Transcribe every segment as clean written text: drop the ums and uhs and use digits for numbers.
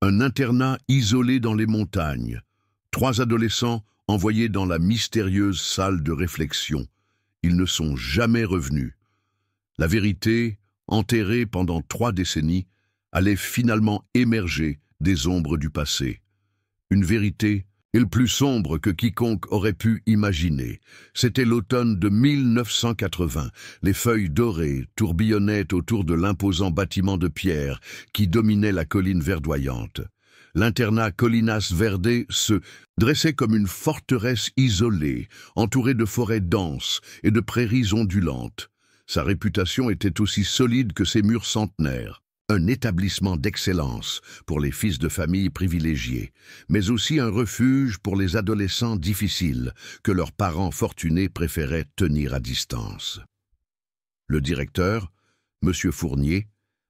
Un internat isolé dans les montagnes. 3 adolescents envoyés dans la mystérieuse salle de réflexion. Ils ne sont jamais revenus. La vérité, enterrée pendant 3 décennies, allait finalement émerger des ombres du passé. Une vérité le plus sombre que quiconque aurait pu imaginer. C'était l'automne de 1980. Les feuilles dorées tourbillonnaient autour de l'imposant bâtiment de pierre qui dominait la colline verdoyante. L'internat Colinas Verdes se dressait comme une forteresse isolée, entourée de forêts denses et de prairies ondulantes. Sa réputation était aussi solide que ses murs centenaires. Un établissement d'excellence pour les fils de famille privilégiés, mais aussi un refuge pour les adolescents difficiles que leurs parents fortunés préféraient tenir à distance. Le directeur, M. Fournier,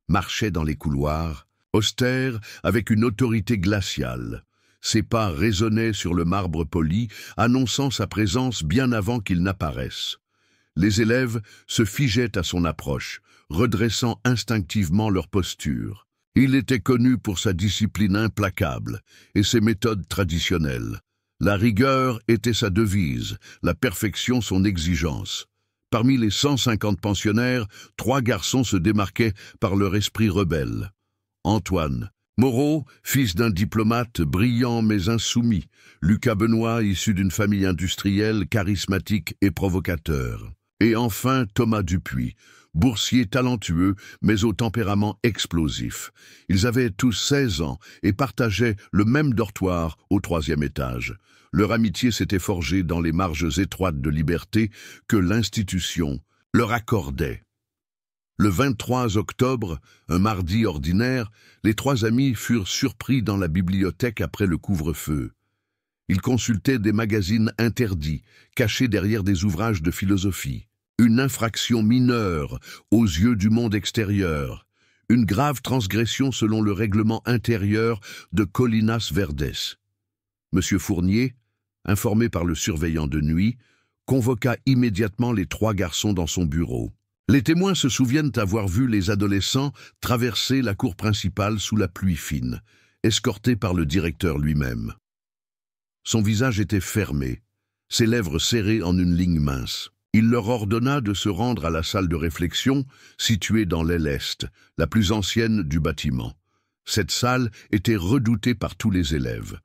marchait dans les couloirs, austère avec une autorité glaciale. Ses pas résonnaient sur le marbre poli, annonçant sa présence bien avant qu'il n'apparaisse. Les élèves se figeaient à son approche, redressant instinctivement leur posture. Il était connu pour sa discipline implacable et ses méthodes traditionnelles. La rigueur était sa devise, la perfection son exigence. Parmi les 150 pensionnaires, 3 garçons se démarquaient par leur esprit rebelle. Antoine Moreau, fils d'un diplomate brillant mais insoumis. Lucas Benoît, issu d'une famille industrielle, charismatique et provocateur. Et enfin Thomas Dupuis, boursier talentueux mais au tempérament explosif. Ils avaient tous 16 ans et partageaient le même dortoir au 3e étage. Leur amitié s'était forgée dans les marges étroites de liberté que l'institution leur accordait. Le 23 octobre, un mardi ordinaire, les 3 amis furent surpris dans la bibliothèque après le couvre-feu. Ils consultaient des magazines interdits, cachés derrière des ouvrages de philosophie. Une infraction mineure aux yeux du monde extérieur, une grave transgression selon le règlement intérieur de Colinas Verdes. M. Fournier, informé par le surveillant de nuit, convoqua immédiatement les 3 garçons dans son bureau. Les témoins se souviennent avoir vu les adolescents traverser la cour principale sous la pluie fine, escortés par le directeur lui-même. Son visage était fermé, ses lèvres serrées en une ligne mince. Il leur ordonna de se rendre à la salle de réflexion, située dans l'aile est, la plus ancienne du bâtiment. Cette salle était redoutée par tous les élèves.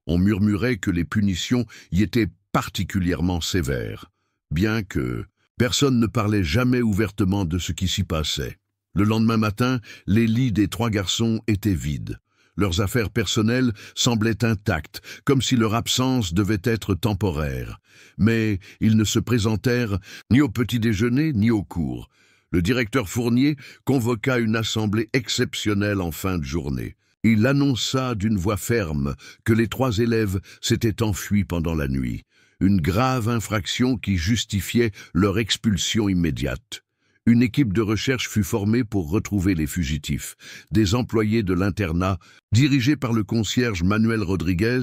On murmurait que les punitions y étaient particulièrement sévères, bien que personne ne parlait jamais ouvertement de ce qui s'y passait. Le lendemain matin, les lits des 3 garçons étaient vides. Leurs affaires personnelles semblaient intactes, comme si leur absence devait être temporaire. Mais ils ne se présentèrent ni au petit-déjeuner ni au cours. Le directeur Fournier convoqua une assemblée exceptionnelle en fin de journée. Il annonça d'une voix ferme que les 3 élèves s'étaient enfuis pendant la nuit. Une grave infraction qui justifiait leur expulsion immédiate. Une équipe de recherche fut formée pour retrouver les fugitifs. Des employés de l'internat, dirigés par le concierge Manuel Rodriguez,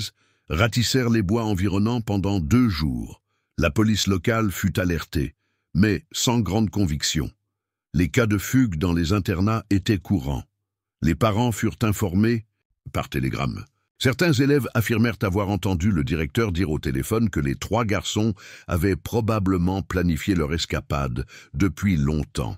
ratissèrent les bois environnants pendant 2 jours. La police locale fut alertée, mais sans grande conviction. Les cas de fugue dans les internats étaient courants. Les parents furent informés par télégramme. Certains élèves affirmèrent avoir entendu le directeur dire au téléphone que les 3 garçons avaient probablement planifié leur escapade depuis longtemps.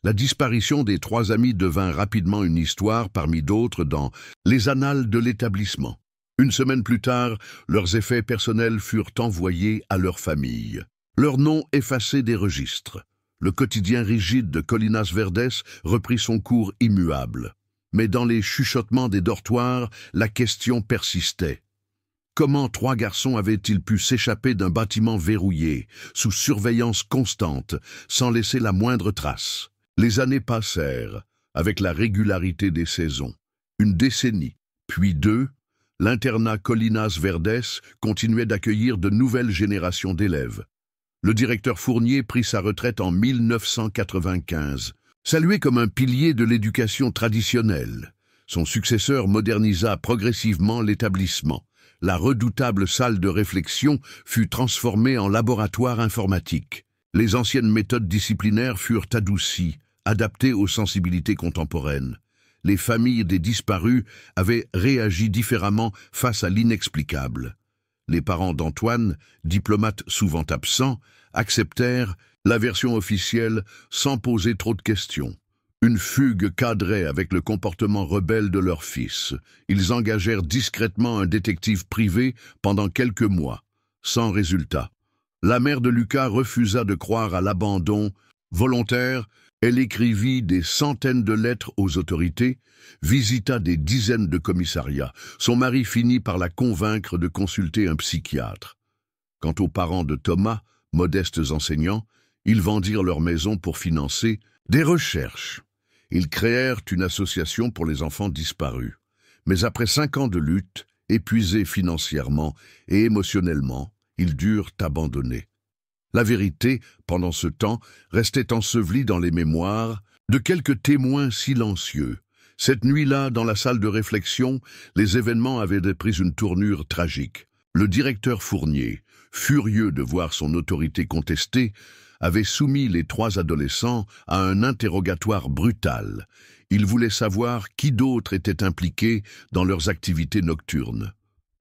La disparition des 3 amis devint rapidement une histoire parmi d'autres dans les annales de l'établissement. Une semaine plus tard, leurs effets personnels furent envoyés à leurs familles. Leurs noms effacés des registres. Le quotidien rigide de Colinas Verdes reprit son cours immuable. Mais dans les chuchotements des dortoirs, la question persistait. Comment 3 garçons avaient-ils pu s'échapper d'un bâtiment verrouillé, sous surveillance constante, sans laisser la moindre trace? Les années passèrent, avec la régularité des saisons. Une décennie, puis 2, l'internat Colinas Verdes continuait d'accueillir de nouvelles générations d'élèves. Le directeur Fournier prit sa retraite en 1995. Salué comme un pilier de l'éducation traditionnelle, son successeur modernisa progressivement l'établissement. La redoutable salle de réflexion fut transformée en laboratoire informatique. Les anciennes méthodes disciplinaires furent adoucies, adaptées aux sensibilités contemporaines. Les familles des disparus avaient réagi différemment face à l'inexplicable. Les parents d'Antoine, diplomates souvent absents, acceptèrent la version officielle sans poser trop de questions. Une fugue cadrait avec le comportement rebelle de leur fils. Ils engagèrent discrètement un détective privé pendant quelques mois, sans résultat. La mère de Lucas refusa de croire à l'abandon volontaire. Elle écrivit des centaines de lettres aux autorités, visita des dizaines de commissariats. Son mari finit par la convaincre de consulter un psychiatre. Quant aux parents de Thomas, modestes enseignants, ils vendirent leur maison pour financer des recherches. Ils créèrent une association pour les enfants disparus. Mais après 5 ans de lutte, épuisés financièrement et émotionnellement, ils durent abandonner. La vérité, pendant ce temps, restait ensevelie dans les mémoires de quelques témoins silencieux. Cette nuit-là, dans la salle de réflexion, les événements avaient pris une tournure tragique. Le directeur Fournier, furieux de voir son autorité contestée, avait soumis les 3 adolescents à un interrogatoire brutal. Il voulait savoir qui d'autre était impliqué dans leurs activités nocturnes.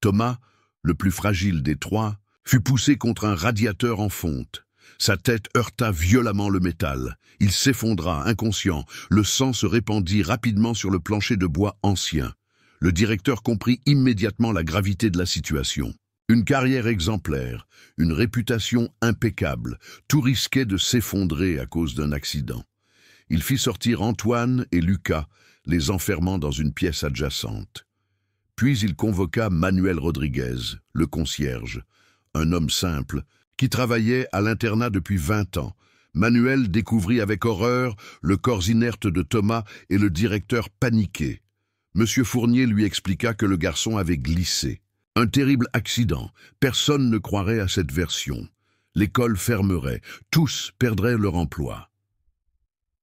Thomas, le plus fragile des 3, fut poussé contre un radiateur en fonte. Sa tête heurta violemment le métal. Il s'effondra, inconscient. Le sang se répandit rapidement sur le plancher de bois ancien. Le directeur comprit immédiatement la gravité de la situation. Une carrière exemplaire, une réputation impeccable, tout risquait de s'effondrer à cause d'un accident. Il fit sortir Antoine et Lucas, les enfermant dans une pièce adjacente. Puis il convoqua Manuel Rodriguez, le concierge, un homme simple, qui travaillait à l'internat depuis 20 ans. Manuel découvrit avec horreur le corps inerte de Thomas et le directeur paniqué. Monsieur Fournier lui expliqua que le garçon avait glissé. Un terrible accident, personne ne croirait à cette version. L'école fermerait, tous perdraient leur emploi.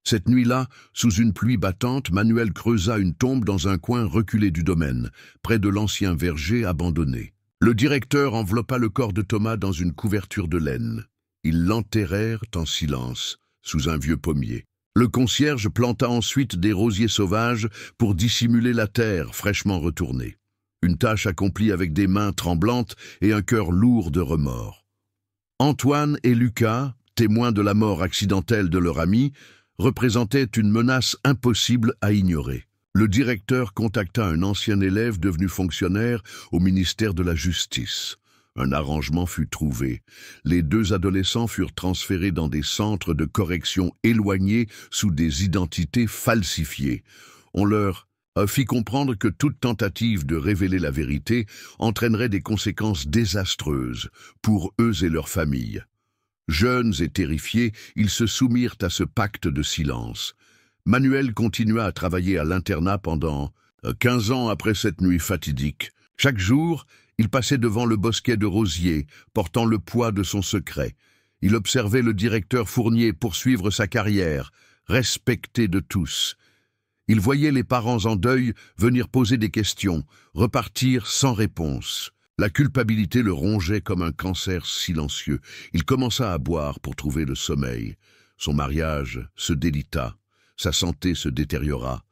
Cette nuit-là, sous une pluie battante, Manuel creusa une tombe dans un coin reculé du domaine, près de l'ancien verger abandonné. Le directeur enveloppa le corps de Thomas dans une couverture de laine. Ils l'enterrèrent en silence, sous un vieux pommier. Le concierge planta ensuite des rosiers sauvages pour dissimuler la terre fraîchement retournée. Une tâche accomplie avec des mains tremblantes et un cœur lourd de remords. Antoine et Lucas, témoins de la mort accidentelle de leur ami, représentaient une menace impossible à ignorer. Le directeur contacta un ancien élève devenu fonctionnaire au ministère de la Justice. Un arrangement fut trouvé. Les 2 adolescents furent transférés dans des centres de correction éloignés sous des identités falsifiées. On leur fit comprendre que toute tentative de révéler la vérité entraînerait des conséquences désastreuses pour eux et leurs familles. Jeunes et terrifiés, ils se soumirent à ce pacte de silence. Manuel continua à travailler à l'internat pendant 15 ans après cette nuit fatidique. Chaque jour, il passait devant le bosquet de rosiers, portant le poids de son secret. Il observait le directeur Fournier poursuivre sa carrière, respecté de tous. Il voyait les parents en deuil venir poser des questions, repartir sans réponse. La culpabilité le rongeait comme un cancer silencieux. Il commença à boire pour trouver le sommeil. Son mariage se délita. Sa santé se détériora,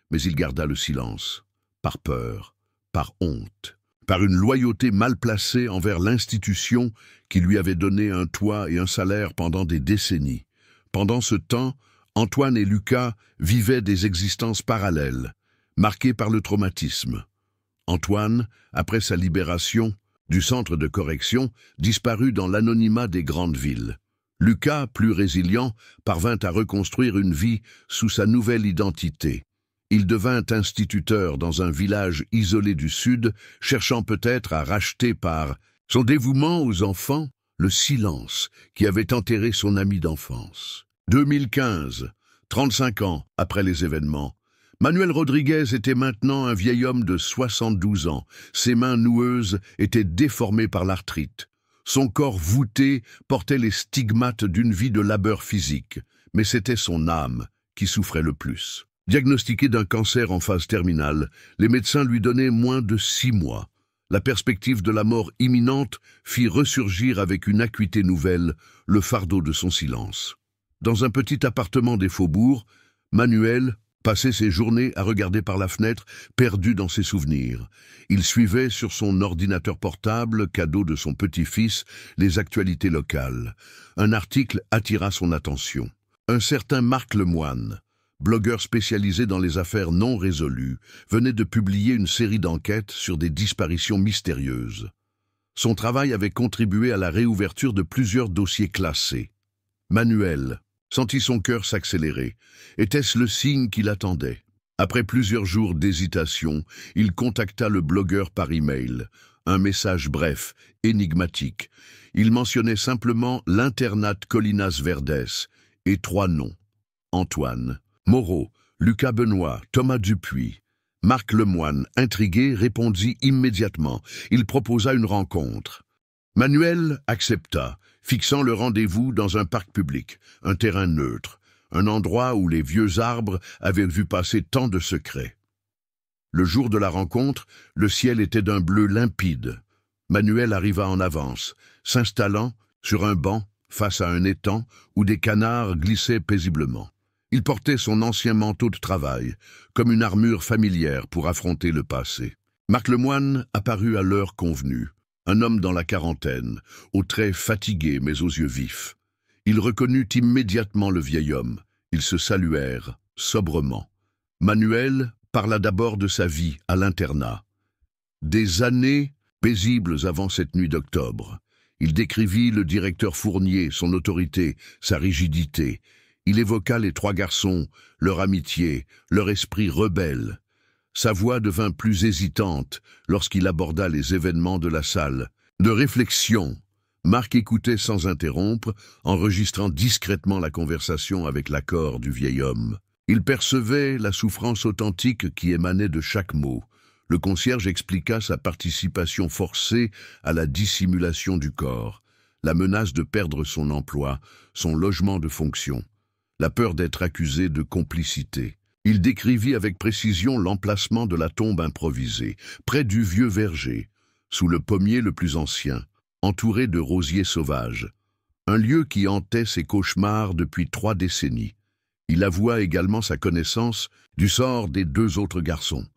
mais il garda le silence, par peur, par honte, par une loyauté mal placée envers l'institution qui lui avait donné un toit et un salaire pendant des décennies. Pendant ce temps, Antoine et Lucas vivaient des existences parallèles, marquées par le traumatisme. Antoine, après sa libération du centre de correction, disparut dans l'anonymat des grandes villes. Lucas, plus résilient, parvint à reconstruire une vie sous sa nouvelle identité. Il devint instituteur dans un village isolé du Sud, cherchant peut-être à racheter par son dévouement aux enfants le silence qui avait enterré son ami d'enfance. 2015, 35 ans après les événements, Manuel Rodriguez était maintenant un vieil homme de 72 ans. Ses mains noueuses étaient déformées par l'arthrite. Son corps voûté portait les stigmates d'une vie de labeur physique, mais c'était son âme qui souffrait le plus. Diagnostiqué d'un cancer en phase terminale, les médecins lui donnaient moins de 6 mois. La perspective de la mort imminente fit ressurgir avec une acuité nouvelle le fardeau de son silence. Dans un petit appartement des faubourgs, Manuel, passait ses journées à regarder par la fenêtre, perdu dans ses souvenirs. Il suivait sur son ordinateur portable, cadeau de son petit-fils, les actualités locales. Un article attira son attention. Un certain Marc Lemoine, blogueur spécialisé dans les affaires non résolues, venait de publier une série d'enquêtes sur des disparitions mystérieuses. Son travail avait contribué à la réouverture de plusieurs dossiers classés. Manuel sentit son cœur s'accélérer. Était-ce le signe qu'il attendait? Après plusieurs jours d'hésitation, il contacta le blogueur par email. Un message bref, énigmatique. Il mentionnait simplement l'internat Colinas Verdes et 3 noms. Antoine, Moreau, Lucas Benoît, Thomas Dupuis. Marc Lemoine, intrigué, répondit immédiatement. Il proposa une rencontre. Manuel accepta, fixant le rendez-vous dans un parc public, un terrain neutre, un endroit où les vieux arbres avaient vu passer tant de secrets. Le jour de la rencontre, le ciel était d'un bleu limpide. Manuel arriva en avance, s'installant sur un banc face à un étang où des canards glissaient paisiblement. Il portait son ancien manteau de travail, comme une armure familière pour affronter le passé. Marc Lemoine apparut à l'heure convenue. Un homme dans la quarantaine, aux traits fatigués mais aux yeux vifs. Il reconnut immédiatement le vieil homme. Ils se saluèrent, sobrement. Manuel parla d'abord de sa vie à l'internat. Des années paisibles avant cette nuit d'octobre. Il décrivit le directeur Fournier, son autorité, sa rigidité. Il évoqua les 3 garçons, leur amitié, leur esprit rebelle. Sa voix devint plus hésitante lorsqu'il aborda les événements de la salle. De réflexion, Marc écoutait sans interrompre, enregistrant discrètement la conversation avec l'accord du vieil homme. Il percevait la souffrance authentique qui émanait de chaque mot. Le concierge expliqua sa participation forcée à la dissimulation du corps, la menace de perdre son emploi, son logement de fonction, la peur d'être accusé de complicité. Il décrivit avec précision l'emplacement de la tombe improvisée, près du vieux verger, sous le pommier le plus ancien, entouré de rosiers sauvages. Un lieu qui hantait ses cauchemars depuis 3 décennies. Il avoua également sa connaissance du sort des 2 autres garçons.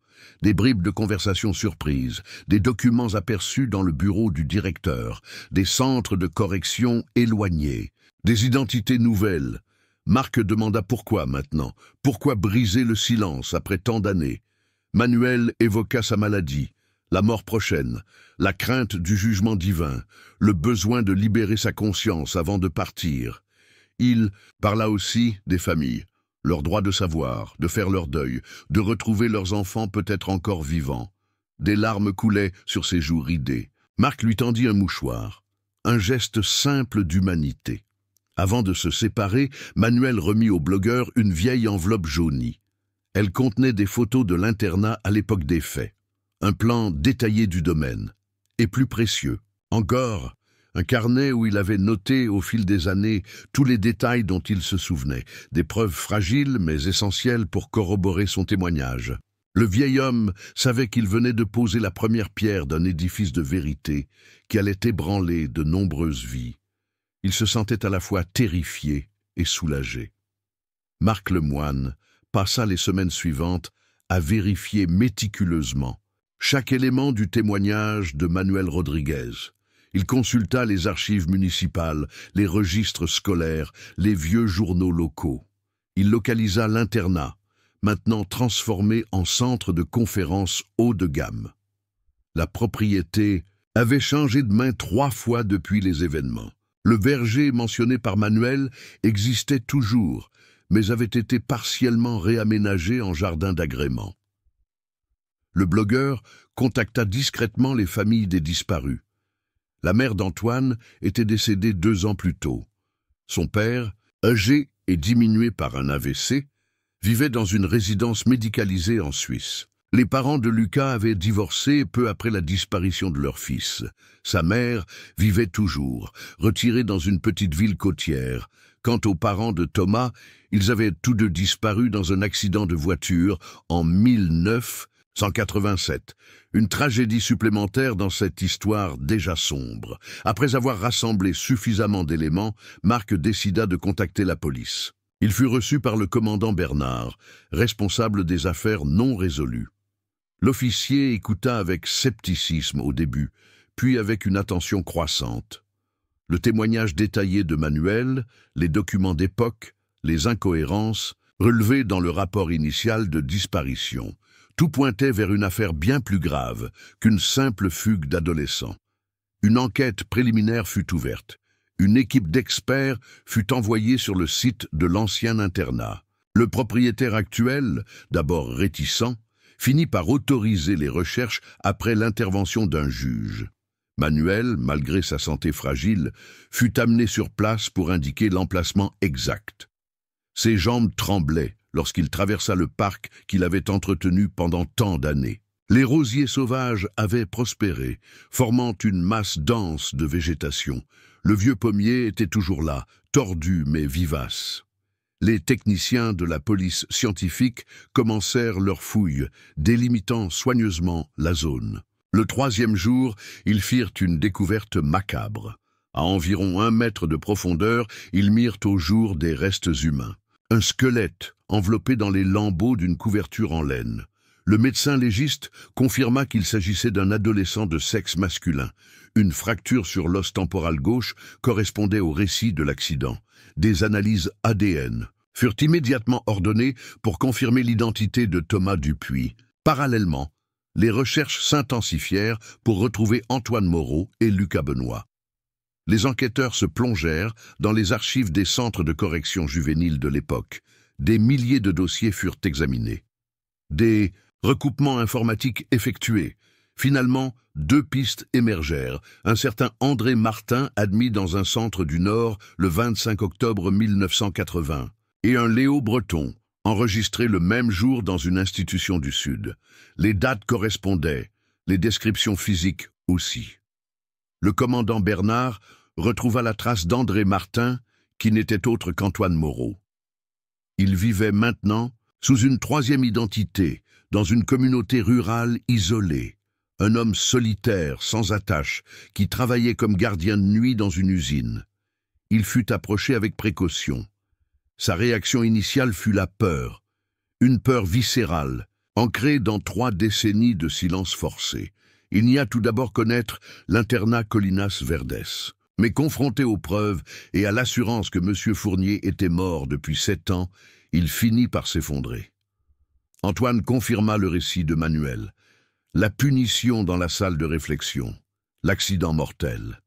Des bribes de conversation surprises, des documents aperçus dans le bureau du directeur, des centres de correction éloignés, des identités nouvelles. Marc demanda pourquoi maintenant, pourquoi briser le silence après tant d'années. Manuel évoqua sa maladie, la mort prochaine, la crainte du jugement divin, le besoin de libérer sa conscience avant de partir. Il parla aussi des familles, leur droit de savoir, de faire leur deuil, de retrouver leurs enfants peut-être encore vivants. Des larmes coulaient sur ses joues ridées. Marc lui tendit un mouchoir, un geste simple d'humanité. Avant de se séparer, Manuel remit au blogueur une vieille enveloppe jaunie. Elle contenait des photos de l'internat à l'époque des faits, un plan détaillé du domaine, et plus précieux, encore, un carnet où il avait noté au fil des années tous les détails dont il se souvenait, des preuves fragiles mais essentielles pour corroborer son témoignage. Le vieil homme savait qu'il venait de poser la première pierre d'un édifice de vérité qui allait ébranler de nombreuses vies. Il se sentait à la fois terrifié et soulagé. Marc Lemoine passa les semaines suivantes à vérifier méticuleusement chaque élément du témoignage de Manuel Rodriguez. Il consulta les archives municipales, les registres scolaires, les vieux journaux locaux. Il localisa l'internat, maintenant transformé en centre de conférences haut de gamme. La propriété avait changé de main 3 fois depuis les événements. Le verger mentionné par Manuel existait toujours, mais avait été partiellement réaménagé en jardin d'agrément. Le blogueur contacta discrètement les familles des disparus. La mère d'Antoine était décédée 2 ans plus tôt. Son père, âgé et diminué par un AVC, vivait dans une résidence médicalisée en Suisse. Les parents de Lucas avaient divorcé peu après la disparition de leur fils. Sa mère vivait toujours, retirée dans une petite ville côtière. Quant aux parents de Thomas, ils avaient tous 2 disparu dans un accident de voiture en 1987. Une tragédie supplémentaire dans cette histoire déjà sombre. Après avoir rassemblé suffisamment d'éléments, Marc décida de contacter la police. Il fut reçu par le commandant Bernard, responsable des affaires non résolues. L'officier écouta avec scepticisme au début, puis avec une attention croissante. Le témoignage détaillé de Manuel, les documents d'époque, les incohérences, relevées dans le rapport initial de disparition, tout pointait vers une affaire bien plus grave qu'une simple fugue d'adolescents. Une enquête préliminaire fut ouverte. Une équipe d'experts fut envoyée sur le site de l'ancien internat. Le propriétaire actuel, d'abord réticent, finit par autoriser les recherches après l'intervention d'un juge. Manuel, malgré sa santé fragile, fut amené sur place pour indiquer l'emplacement exact. Ses jambes tremblaient lorsqu'il traversa le parc qu'il avait entretenu pendant tant d'années. Les rosiers sauvages avaient prospéré, formant une masse dense de végétation. Le vieux pommier était toujours là, tordu mais vivace. Les techniciens de la police scientifique commencèrent leurs fouilles, délimitant soigneusement la zone. Le troisième jour, ils firent une découverte macabre. À environ 1 mètre de profondeur, ils mirent au jour des restes humains. Un squelette enveloppé dans les lambeaux d'une couverture en laine. Le médecin légiste confirma qu'il s'agissait d'un adolescent de sexe masculin. Une fracture sur l'os temporal gauche correspondait au récit de l'accident. Des analyses ADN furent immédiatement ordonnées pour confirmer l'identité de Thomas Dupuis. Parallèlement, les recherches s'intensifièrent pour retrouver Antoine Moreau et Lucas Benoît. Les enquêteurs se plongèrent dans les archives des centres de correction juvénile de l'époque. Des milliers de dossiers furent examinés. Des recoupements informatiques effectués. Finalement, 2 pistes émergèrent. Un certain André Martin, admis dans un centre du Nord le 25 octobre 1980, et un Léo Breton, enregistré le même jour dans une institution du Sud. Les dates correspondaient, les descriptions physiques aussi. Le commandant Bernard retrouva la trace d'André Martin, qui n'était autre qu'Antoine Moreau. Il vivait maintenant sous une 3e identité, dans une communauté rurale isolée. Un homme solitaire, sans attache, qui travaillait comme gardien de nuit dans une usine. Il fut approché avec précaution. Sa réaction initiale fut la peur. Une peur viscérale, ancrée dans 3 décennies de silence forcé. Il nia tout d'abord connaître l'internat Colinas Verdes. Mais confronté aux preuves et à l'assurance que M. Fournier était mort depuis 7 ans, il finit par s'effondrer. Antoine confirma le récit de Manuel. La punition dans la salle de réflexion, l'accident mortel,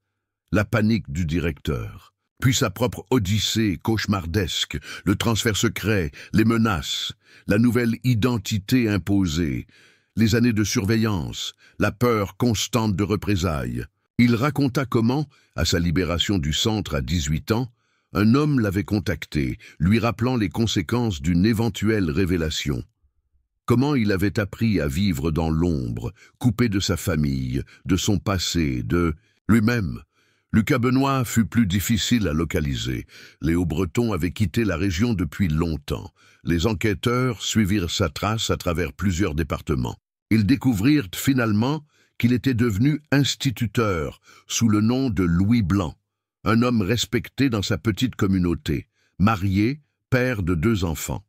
la panique du directeur, puis sa propre odyssée cauchemardesque, le transfert secret, les menaces, la nouvelle identité imposée, les années de surveillance, la peur constante de représailles. Il raconta comment, à sa libération du centre à 18 ans, un homme l'avait contacté, lui rappelant les conséquences d'une éventuelle révélation. Comment il avait appris à vivre dans l'ombre, coupé de sa famille, de son passé, de lui-même. Lucas Benoît fut plus difficile à localiser. Léo Breton avait quitté la région depuis longtemps. Les enquêteurs suivirent sa trace à travers plusieurs départements. Ils découvrirent finalement qu'il était devenu instituteur sous le nom de Louis Blanc, un homme respecté dans sa petite communauté, marié, père de 2 enfants.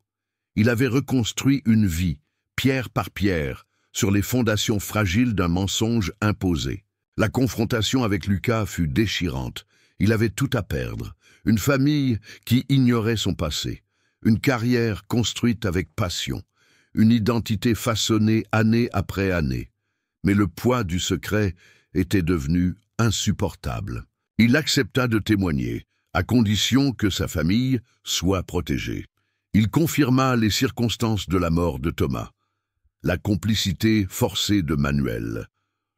Il avait reconstruit une vie, pierre par pierre, sur les fondations fragiles d'un mensonge imposé. La confrontation avec Lucas fut déchirante. Il avait tout à perdre. Une famille qui ignorait son passé. Une carrière construite avec passion. Une identité façonnée année après année. Mais le poids du secret était devenu insupportable. Il accepta de témoigner, à condition que sa famille soit protégée. Il confirma les circonstances de la mort de Thomas. La complicité forcée de Manuel.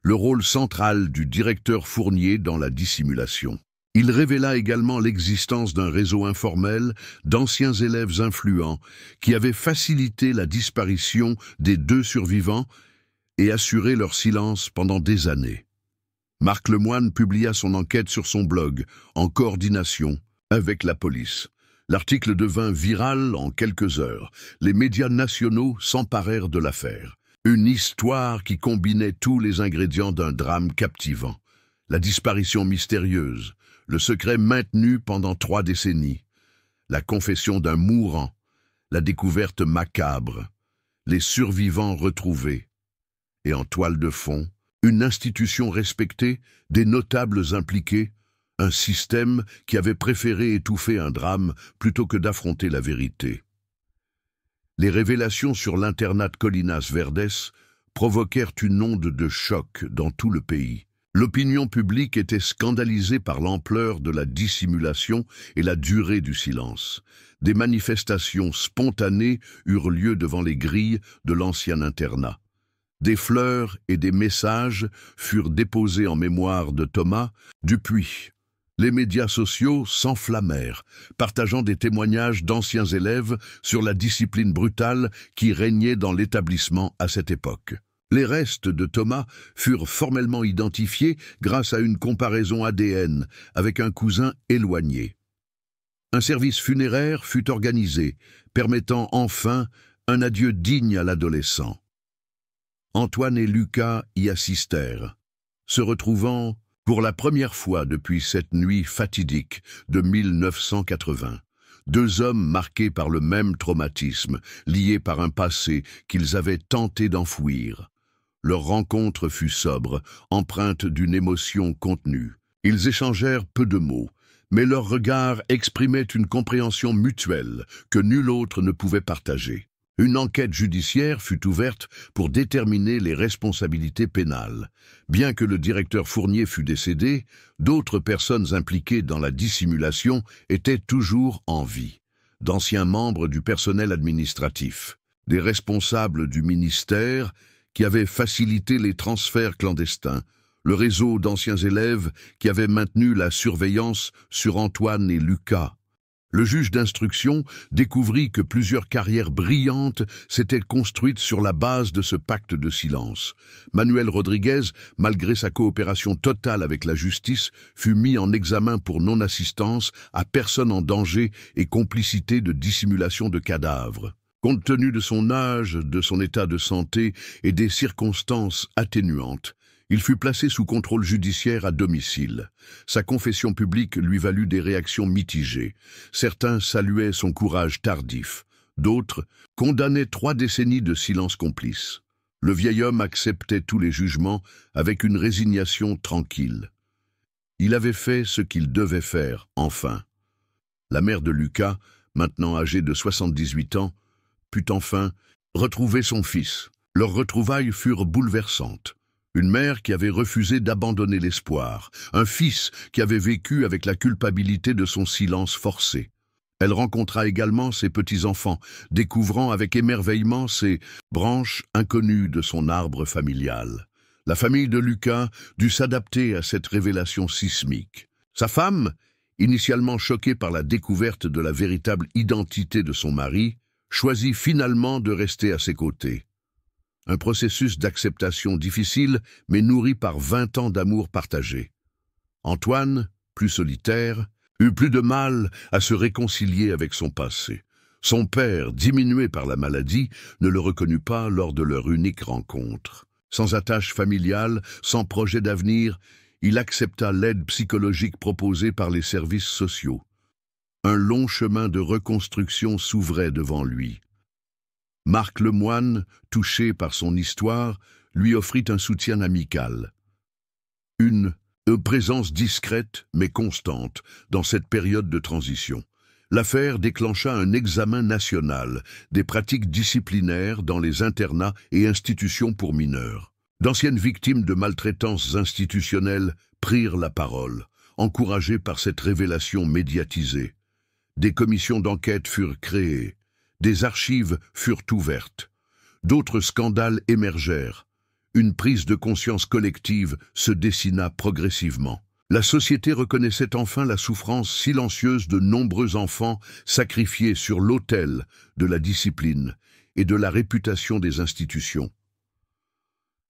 Le rôle central du directeur Fournier dans la dissimulation. Il révéla également l'existence d'un réseau informel d'anciens élèves influents qui avaient facilité la disparition des 2 survivants et assuré leur silence pendant des années. Marc Lemoine publia son enquête sur son blog, en coordination avec la police. L'article devint viral en quelques heures. Les médias nationaux s'emparèrent de l'affaire. Une histoire qui combinait tous les ingrédients d'un drame captivant. La disparition mystérieuse, le secret maintenu pendant 3 décennies. la confession d'un mourant, la découverte macabre, les survivants retrouvés. Et en toile de fond, une institution respectée, des notables impliqués, un système qui avait préféré étouffer un drame plutôt que d'affronter la vérité. Les révélations sur l'internat de Colinas Verdes provoquèrent une onde de choc dans tout le pays. L'opinion publique était scandalisée par l'ampleur de la dissimulation et la durée du silence. Des manifestations spontanées eurent lieu devant les grilles de l'ancien internat. Des fleurs et des messages furent déposés en mémoire de Thomas Dupuis. Les médias sociaux s'enflammèrent, partageant des témoignages d'anciens élèves sur la discipline brutale qui régnait dans l'établissement à cette époque. Les restes de Thomas furent formellement identifiés grâce à une comparaison ADN avec un cousin éloigné. Un service funéraire fut organisé, permettant enfin un adieu digne à l'adolescent. Antoine et Lucas y assistèrent, se retrouvant pour la première fois depuis cette nuit fatidique de 1980. Deux hommes marqués par le même traumatisme, liés par un passé qu'ils avaient tenté d'enfouir. Leur rencontre fut sobre, empreinte d'une émotion contenue. Ils échangèrent peu de mots, mais leurs regards exprimaient une compréhension mutuelle que nul autre ne pouvait partager. Une enquête judiciaire fut ouverte pour déterminer les responsabilités pénales. Bien que le directeur Fournier fût décédé, d'autres personnes impliquées dans la dissimulation étaient toujours en vie. D'anciens membres du personnel administratif, des responsables du ministère qui avaient facilité les transferts clandestins, le réseau d'anciens élèves qui avaient maintenu la surveillance sur Antoine et Lucas. Le juge d'instruction découvrit que plusieurs carrières brillantes s'étaient construites sur la base de ce pacte de silence. Manuel Rodriguez, malgré sa coopération totale avec la justice, fut mis en examen pour non-assistance à personne en danger et complicité de dissimulation de cadavres. Compte tenu de son âge, de son état de santé et des circonstances atténuantes, il fut placé sous contrôle judiciaire à domicile. Sa confession publique lui valut des réactions mitigées. Certains saluaient son courage tardif. D'autres condamnaient 3 décennies de silence complice. Le vieil homme acceptait tous les jugements avec une résignation tranquille. Il avait fait ce qu'il devait faire, enfin. La mère de Lucas, maintenant âgée de 78 ans, put enfin retrouver son fils. Leurs retrouvailles furent bouleversantes. Une mère qui avait refusé d'abandonner l'espoir, un fils qui avait vécu avec la culpabilité de son silence forcé. Elle rencontra également ses petits-enfants, découvrant avec émerveillement ces branches inconnues de son arbre familial. La famille de Lucas dut s'adapter à cette révélation sismique. Sa femme, initialement choquée par la découverte de la véritable identité de son mari, choisit finalement de rester à ses côtés. Un processus d'acceptation difficile, mais nourri par 20 ans d'amour partagé. Antoine, plus solitaire, eut plus de mal à se réconcilier avec son passé. Son père, diminué par la maladie, ne le reconnut pas lors de leur unique rencontre. Sans attache familiale, sans projet d'avenir, il accepta l'aide psychologique proposée par les services sociaux. Un long chemin de reconstruction s'ouvrait devant lui. Marc Lemoine, touché par son histoire, lui offrit un soutien amical. Une présence discrète mais constante dans cette période de transition. L'affaire déclencha un examen national des pratiques disciplinaires dans les internats et institutions pour mineurs. D'anciennes victimes de maltraitances institutionnelles prirent la parole, encouragées par cette révélation médiatisée. Des commissions d'enquête furent créées. Des archives furent ouvertes. D'autres scandales émergèrent. Une prise de conscience collective se dessina progressivement. La société reconnaissait enfin la souffrance silencieuse de nombreux enfants sacrifiés sur l'autel de la discipline et de la réputation des institutions.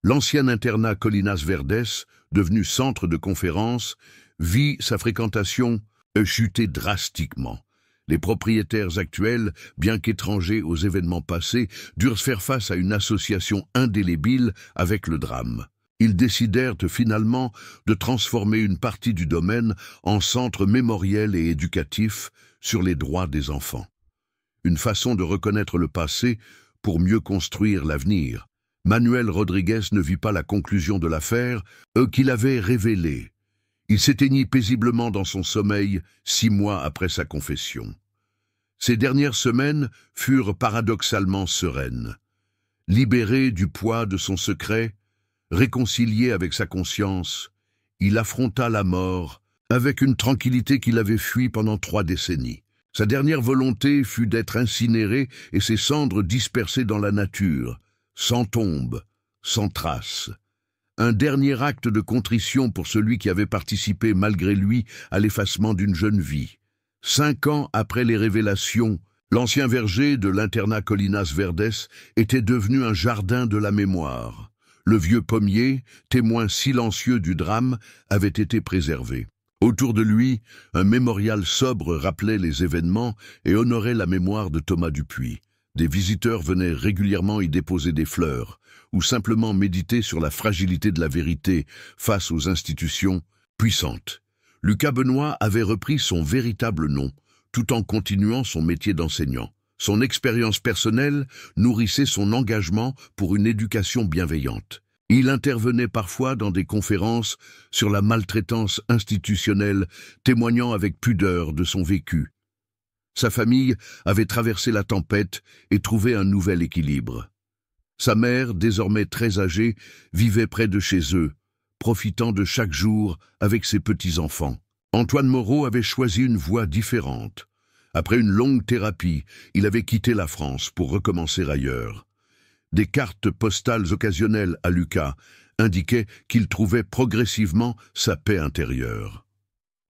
L'ancien internat Colinas Verdes, devenu centre de conférences, vit sa fréquentation chuter drastiquement. Les propriétaires actuels, bien qu'étrangers aux événements passés, durent faire face à une association indélébile avec le drame. Ils décidèrent finalement de transformer une partie du domaine en centre mémoriel et éducatif, sur les droits des enfants. Une façon de reconnaître le passé pour mieux construire l'avenir. Manuel Rodriguez ne vit pas la conclusion de l'affaire qu'il avait révélée. Il s'éteignit paisiblement dans son sommeil 6 mois après sa confession. Ces dernières semaines furent paradoxalement sereines. Libéré du poids de son secret, réconcilié avec sa conscience, il affronta la mort avec une tranquillité qu'il avait fui pendant 3 décennies. Sa dernière volonté fut d'être incinéré et ses cendres dispersées dans la nature, sans tombe, sans trace. Un dernier acte de contrition pour celui qui avait participé malgré lui à l'effacement d'une jeune vie. 5 ans après les révélations, l'ancien verger de l'internat Colinas Verdes était devenu un jardin de la mémoire. Le vieux pommier, témoin silencieux du drame, avait été préservé. Autour de lui, un mémorial sobre rappelait les événements et honorait la mémoire de Thomas Dupuis. Des visiteurs venaient régulièrement y déposer des fleurs, ou simplement méditer sur la fragilité de la vérité face aux institutions puissantes. Lucas Benoît avait repris son véritable nom, tout en continuant son métier d'enseignant. Son expérience personnelle nourrissait son engagement pour une éducation bienveillante. Il intervenait parfois dans des conférences sur la maltraitance institutionnelle, témoignant avec pudeur de son vécu. Sa famille avait traversé la tempête et trouvé un nouvel équilibre. Sa mère, désormais très âgée, vivait près de chez eux, profitant de chaque jour avec ses petits-enfants. Antoine Moreau avait choisi une voie différente. Après une longue thérapie, il avait quitté la France pour recommencer ailleurs. Des cartes postales occasionnelles à Lucas indiquaient qu'il trouvait progressivement sa paix intérieure.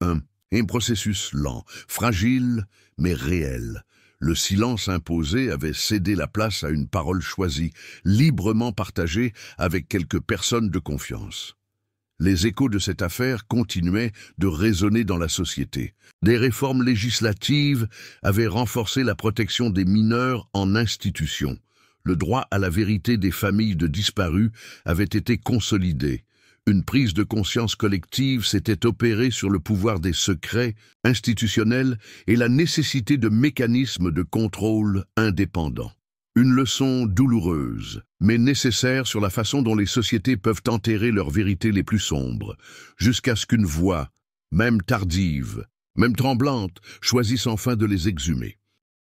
Un processus lent, fragile, mais réel. Le silence imposé avait cédé la place à une parole choisie, librement partagée avec quelques personnes de confiance. Les échos de cette affaire continuaient de résonner dans la société. Des réformes législatives avaient renforcé la protection des mineurs en institution. Le droit à la vérité des familles de disparus avait été consolidé. Une prise de conscience collective s'était opérée sur le pouvoir des secrets institutionnels et la nécessité de mécanismes de contrôle indépendants. Une leçon douloureuse, mais nécessaire sur la façon dont les sociétés peuvent enterrer leurs vérités les plus sombres, jusqu'à ce qu'une voix, même tardive, même tremblante, choisisse enfin de les exhumer.